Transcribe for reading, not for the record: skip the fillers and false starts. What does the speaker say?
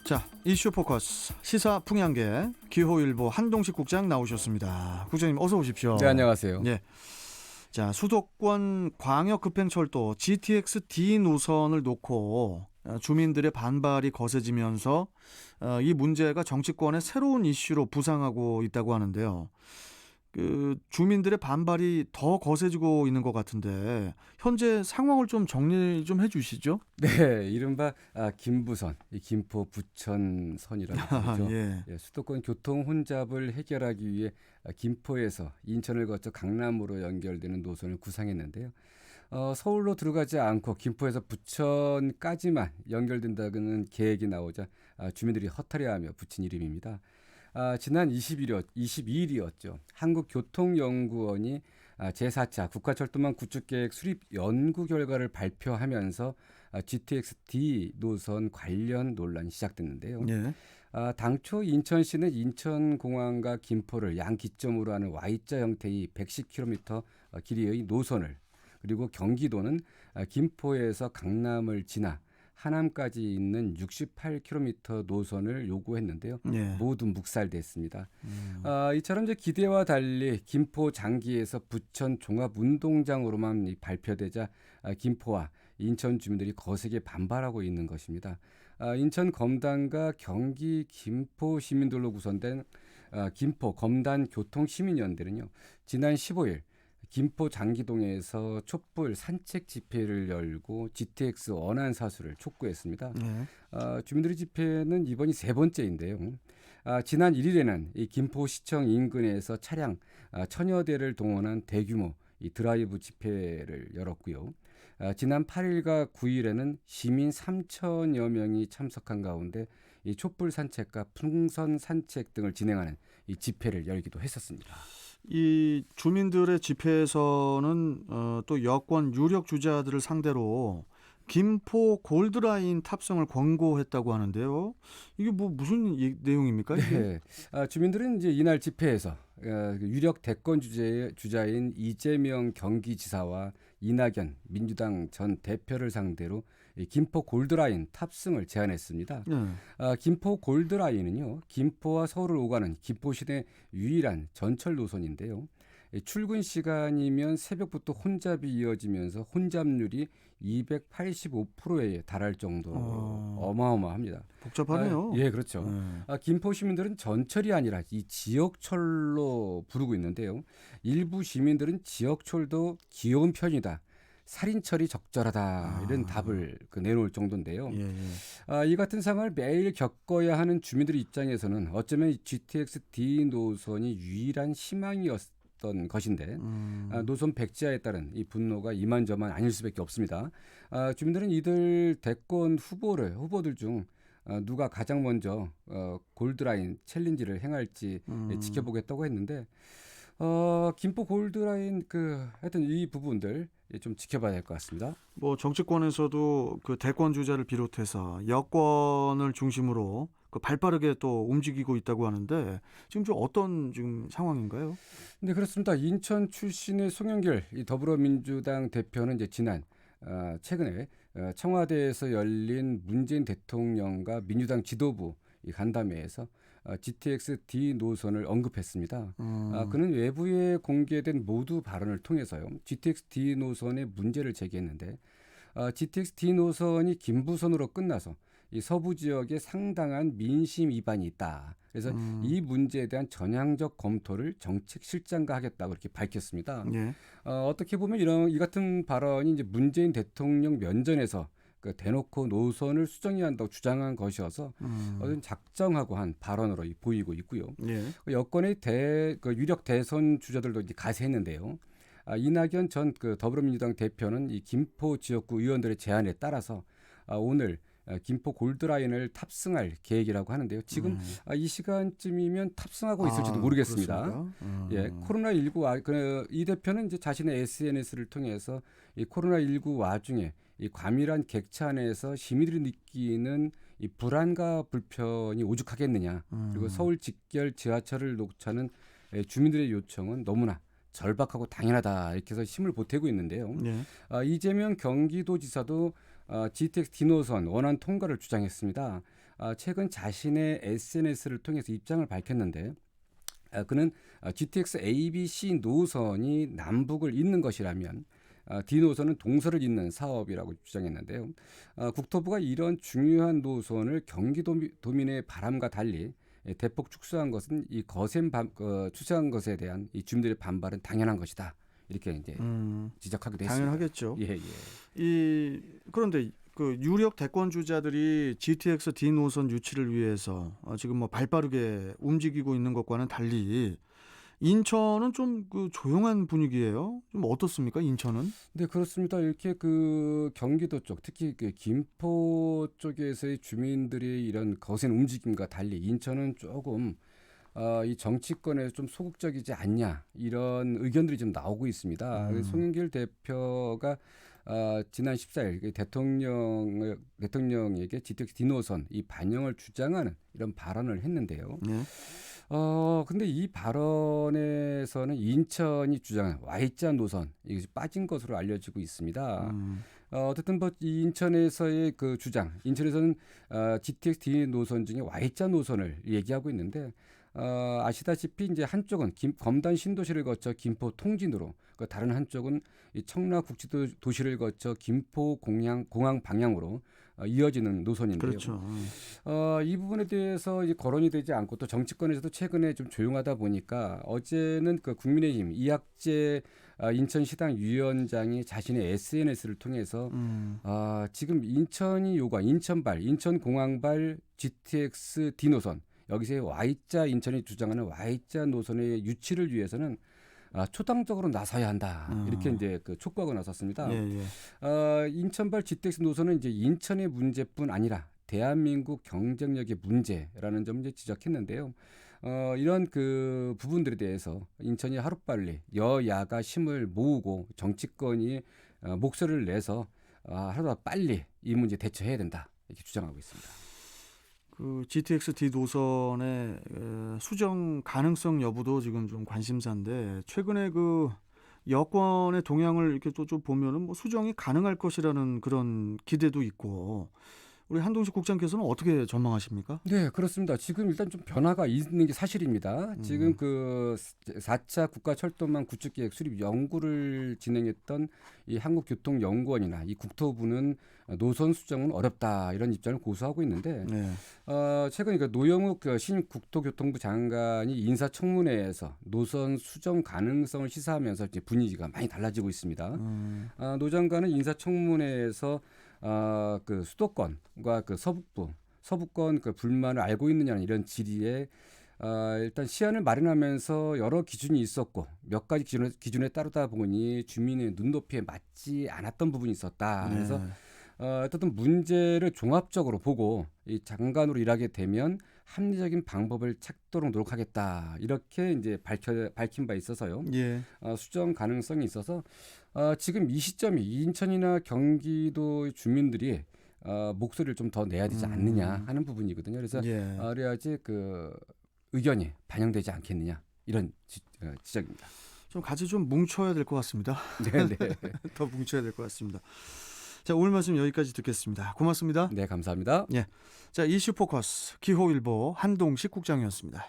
자, 이슈 포커스 시사 풍향계 기호일보 한동식 국장 나오셨습니다. 국장님 어서 오십시오. 네, 안녕하세요. 예. 자, 수도권 광역급행철도 GTX-D 노선을 놓고 주민들의 반발이 거세지면서 이 문제가 정치권의 새로운 이슈로 부상하고 있다고 하는데요. 주민들의 반발이 더 거세지고 있는 것 같은데 현재 상황을 좀 정리 좀 해주시죠. 네, 이른바 김부선, 이 김포 부천선이라고 하죠. 예. 수도권 교통 혼잡을 해결하기 위해 김포에서 인천을 거쳐 강남으로 연결되는 노선을 구상했는데요. 서울로 들어가지 않고 김포에서 부천까지만 연결된다는 계획이 나오자 주민들이 허탈해하며 붙인 이름입니다. 지난 22일이었죠. 한국교통연구원이 제4차 국가철도망 구축계획 수립 연구 결과를 발표하면서 GTX-D 노선 관련 논란이 시작됐는데요. 예. 당초 인천시는 인천공항과 김포를 양 기점으로 하는 Y자 형태의 110km 길이의 노선을, 그리고 경기도는 김포에서 강남을 지나 하남까지 있는 68km 노선을 요구했는데요. 예. 모두 묵살됐습니다. 이처럼 이제 기대와 달리 김포 장기에서 부천 종합운동장으로만 발표되자 김포와 인천 주민들이 거세게 반발하고 있는 것입니다. 인천 검단과 경기 김포 시민들로 구성된 김포 검단 교통시민연대는요. 지난 15일 김포 장기동에서 촛불 산책 집회를 열고 GTX 원안 사수를 촉구했습니다. 주민들의 집회는 이번이 세 번째인데요. 지난 1일에는 이 김포시청 인근에서 차량 1000여 대를 동원한 대규모 이 드라이브 집회를 열었고요. 지난 8일과 9일에는 시민 3천여 명이 참석한 가운데 이 촛불 산책과 풍선 산책 등을 진행하는 이 집회를 열기도 했었습니다. 이 주민들의 집회에서는 또 여권 유력 주자들을 상대로 김포 골드라인 탑승을 권고했다고 하는데요. 이게 무슨 내용입니까? 이게? 네, 주민들은 이제 이날 집회에서 유력 대권 주자인 이재명 경기지사와 이낙연 민주당 전 대표를 상대로 이 김포 골드라인 탑승을 제안했습니다. 김포 골드라인은요, 김포와 서울을 오가는 김포 시내 유일한 전철 노선인데요. 출근 시간이면 새벽부터 혼잡이 이어지면서 혼잡률이 285%에 달할 정도로 어마어마합니다. 복잡하네요. 예, 그렇죠. 김포 시민들은 전철이 아니라 이 지역철로 부르고 있는데요. 일부 시민들은 지역철도 귀여운 편이다, 살인철이 적절하다, 이런 답을 내놓을 정도인데요. 이 같은 상황을 매일 겪어야 하는 주민들 입장에서는 어쩌면 GTX-D 노선이 유일한 희망이었던 것인데 노선 백지화에 따른 이 분노가 이만저만 아닐 수밖에 없습니다. 주민들은 이들 대권 후보들 중 누가 가장 먼저 골드라인 챌린지를 행할지 지켜보겠다고 했는데 김포 골드라인 하여튼 이 부분들 좀 지켜봐야 될 것 같습니다. 뭐 정치권에서도 그 대권 주자를 비롯해서 여권을 중심으로 발빠르게 또 움직이고 있다고 하는데 지금 좀 어떤 지금 상황인가요? 네, 그렇습니다. 인천 출신의 송영길 이 더불어민주당 대표는 이제 최근에 청와대에서 열린 문재인 대통령과 민주당 지도부 이 간담회에서 GTX-D 노선을 언급했습니다. 그는 외부에 공개된 모두 발언을 통해서요, GTX-D 노선의 문제를 제기했는데 GTX-D 노선이 김부선으로 끝나서 이 서부 지역에 상당한 민심 위반이 있다. 그래서 이 문제에 대한 전향적 검토를 정책 실장과 하겠다고 이렇게 밝혔습니다. 어떻게 보면 이 같은 발언이 이제 문재인 대통령 면전에서 대놓고 노선을 수정해야 한다고 주장한 것이어서 작정하고 한 발언으로 보이고 있고요. 여권의 유력 대선 주자들도 이제 가세했는데요. 이낙연 전 더불어민주당 대표는 이 김포 지역구 의원들의 제안에 따라서 오늘 김포 골드라인을 탑승할 계획이라고 하는데요. 지금 이 시간쯤이면 탑승하고 있을지도 모르겠습니다. 코로나19 이 대표는 이제 자신의 SNS를 통해서 이 코로나19 와중에 이 과밀한 객차 안에서 시민들이 느끼는 이 불안과 불편이 오죽하겠느냐. 그리고 서울 직결 지하철을 녹차는 주민들의 요청은 너무나 절박하고 당연하다, 이렇게 해서 힘을 보태고 있는데요. 이재명 경기도지사도 GTX-D 노선 원안 통과를 주장했습니다. 최근 자신의 SNS를 통해서 입장을 밝혔는데 그는 GTX ABC 노선이 남북을 잇는 것이라면 D 노선은 동서를 잇는 사업이라고 주장했는데요. 국토부가 이런 중요한 노선을 경기도민의 바람과 달리 대폭 축소한 것은 이 축소한 것에 대한 이 주민들의 반발은 당연한 것이다. 이렇게 이제 지적하기도 했습니다. 당연하겠죠. 예, 예. 그런데 그 유력 대권 주자들이 GTX D 노선 유치를 위해서 지금 뭐 발빠르게 움직이고 있는 것과는 달리 인천은 좀 그 조용한 분위기예요. 좀 어떻습니까, 인천은? 네, 그렇습니다. 이렇게 그 경기도 쪽, 특히 그 김포 쪽에서의 주민들의 이런 거센 움직임과 달리 인천은 조금 이 정치권에 좀 소극적이지 않냐 이런 의견들이 좀 나오고 있습니다. 송영길 대표가 지난 14일 대통령에게 GTX 디노선 이 반영을 주장하는 이런 발언을 했는데요. 네. 근데 이 발언에서는 인천이 주장한 Y자 노선 이것이 빠진 것으로 알려지고 있습니다. 어쨌든 뭐 이 인천에서의 그 주장, 인천에서는 GTX D 노선 중에 Y자 노선을 얘기하고 있는데 아시다시피 이제 한쪽은 검단 신도시를 거쳐 김포 통진으로, 그 다른 한쪽은 이 청라 국지도 도시를 거쳐 김포 공항 방향으로 이어지는 노선인데요. 그렇죠. 이 부분에 대해서 이제 거론이 되지 않고 또 정치권에서도 최근에 좀 조용하다 보니까 어제는 그 국민의힘 이학재 인천시당 위원장이 자신의 SNS를 통해서 지금 인천이 요구한 인천공항발 GTX D 노선 여기서의 Y자 인천이 주장하는 Y자 노선의 유치를 위해서는 초당적으로 나서야 한다. 이렇게 이제 그 촉구하고 나섰습니다. 예, 예. 인천발 GTX 노선은 이제 인천의 문제뿐 아니라 대한민국 경쟁력의 문제라는 점을 이제 지적했는데요. 이런 그 부분들에 대해서 인천이 하루빨리 여야가 힘을 모으고 정치권이 목소리를 내서 하루가 빨리 이 문제 대처해야 된다. 이렇게 주장하고 있습니다. 그 GTX D 노선의 수정 가능성 여부도 지금 좀 관심사인데 최근에 그 여권의 동향을 이렇게 또 좀 보면은 뭐 수정이 가능할 것이라는 그런 기대도 있고 우리 한동식 국장께서는 어떻게 전망하십니까? 네, 그렇습니다. 지금 일단 좀 변화가 있는 게 사실입니다. 지금 그 4차 국가철도망 구축계획 수립 연구를 진행했던 이 한국교통연구원이나 이 국토부는 노선 수정은 어렵다 이런 입장을 고수하고 있는데 네. 최근 그 노영욱 신임 국토교통부 장관이 인사청문회에서 노선 수정 가능성을 시사하면서 이제 분위기가 많이 달라지고 있습니다. 노 장관은 인사청문회에서 그 수도권과 그 서부권 그 불만을 알고 있느냐는 이런 질의에 일단 시안을 마련하면서 여러 기준이 있었고 몇 가지 기준에 따르다 보니 주민의 눈높이에 맞지 않았던 부분이 있었다. 그래서 어떤 문제를 종합적으로 보고 이 장관으로 일하게 되면 합리적인 방법을 찾도록 노력하겠다. 이렇게 이제 밝힌 바 있어서요. 예. 수정 가능성이 있어서 지금 이 시점이 인천이나 경기도 주민들이 목소리를 좀 더 내야 되지 않느냐 하는 부분이거든요. 그래서 예. 그래야지 그 의견이 반영되지 않겠느냐 이런 지적입니다. 좀 같이 좀 뭉쳐야 될 것 같습니다. 네, 네. 더 뭉쳐야 될 것 같습니다. 자, 오늘 말씀 여기까지 듣겠습니다. 고맙습니다. 네, 감사합니다. 자, 이슈 포커스 기호일보 한동식 국장이었습니다.